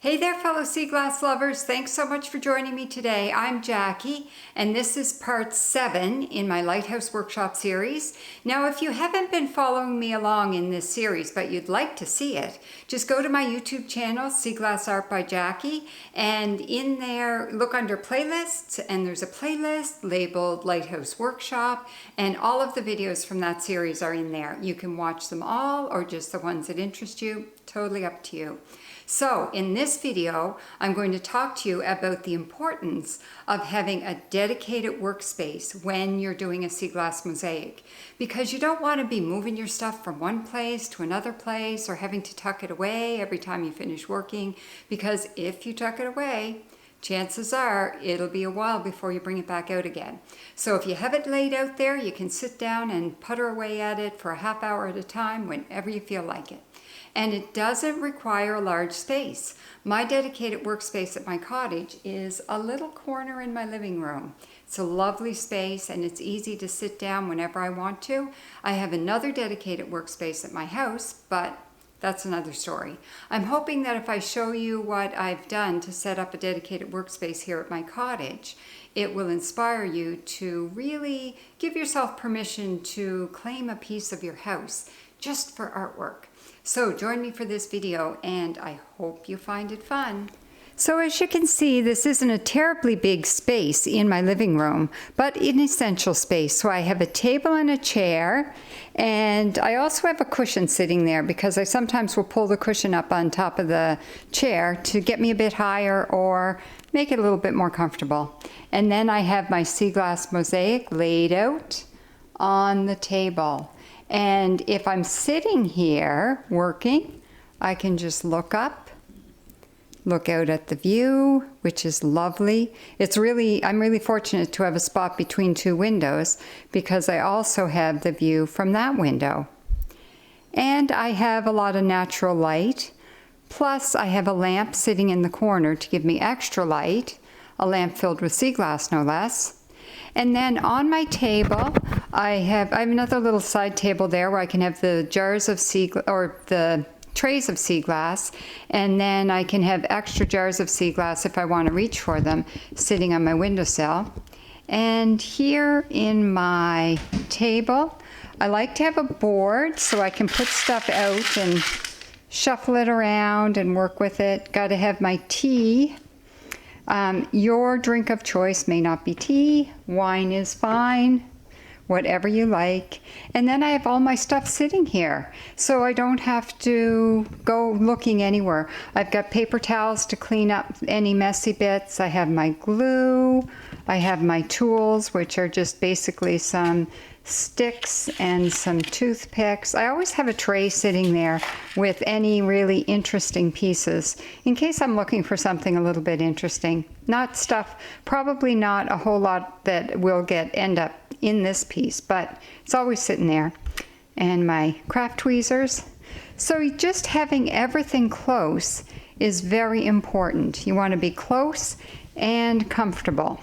Hey there, fellow sea glass lovers. Thanks so much for joining me today. I'm Jackie, and this is part 7 in my Lighthouse workshop series. Now, if you haven't been following me along in this series, but you'd like to see it, just go to my YouTube channel, Sea Glass Art by Jackie, and in there, look under playlists, and there's a playlist labeled Lighthouse Workshop, and all of the videos from that series are in there. You can watch them all, or just the ones that interest you. Totally up to you. So in this video, I'm going to talk to you about the importance of having a dedicated workspace when you're doing a sea glass mosaic, because you don't want to be moving your stuff from one place to another place or having to tuck it away every time you finish working, because if you tuck it away, chances are it'll be a while before you bring it back out again. So if you have it laid out there, you can sit down and putter away at it for a half hour at a time whenever you feel like it. And it doesn't require a large space. My dedicated workspace at my cottage is a little corner in my living room. It's a lovely space and it's easy to sit down whenever I want to. I have another dedicated workspace at my house, but that's another story. I'm hoping that if I show you what I've done to set up a dedicated workspace here at my cottage, it will inspire you to really give yourself permission to claim a piece of your house just for artwork. So join me for this video and I hope you find it fun. So as you can see, this isn't a terribly big space in my living room, but an essential space. So I have a table and a chair, and I also have a cushion sitting there because I sometimes will pull the cushion up on top of the chair to get me a bit higher or make it a little bit more comfortable. And then I have my sea glass mosaic laid out on the table. And if I'm sitting here working, I can just look up, look out at the view, which is lovely. I'm really fortunate to have a spot between two windows because I also have the view from that window. And I have a lot of natural light. Plus I have a lamp sitting in the corner to give me extra light, a lamp filled with sea glass, no less. And then on my table, I have another little side table there where I can have the jars of the trays of sea glass, and then I can have extra jars of sea glass if I want to reach for them sitting on my windowsill. And here in my table, I like to have a board so I can put stuff out and shuffle it around and work with it. Got to have my tea. Your drink of choice may not be tea, wine is fine, whatever you like. And then I have all my stuff sitting here, so I don't have to go looking anywhere. I've got paper towels to clean up any messy bits. I have my glue. I have my tools, which are just basically some sticks and some toothpicks. I always have a tray sitting there with any really interesting pieces in case I'm looking for something a little bit interesting. Probably not a whole lot that will end up in this piece, but it's always sitting there. And my craft tweezers. So just having everything close is very important. You want to be close and comfortable.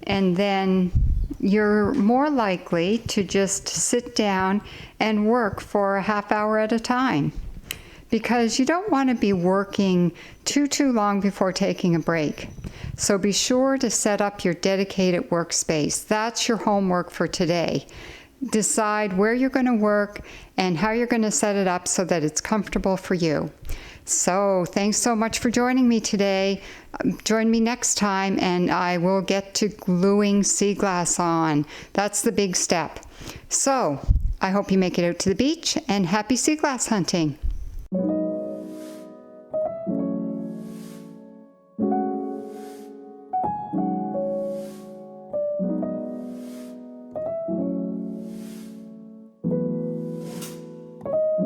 And then you're more likely to just sit down and work for a half hour at a time, because you don't want to be working too long before taking a break. So be sure to set up your dedicated workspace. That's your homework for today. Decide where you're going to work and how you're going to set it up so that it's comfortable for you. So thanks so much for joining me today. Join me next time and I will get to gluing sea glass on. That's the big step. So I hope you make it out to the beach, and happy sea glass hunting.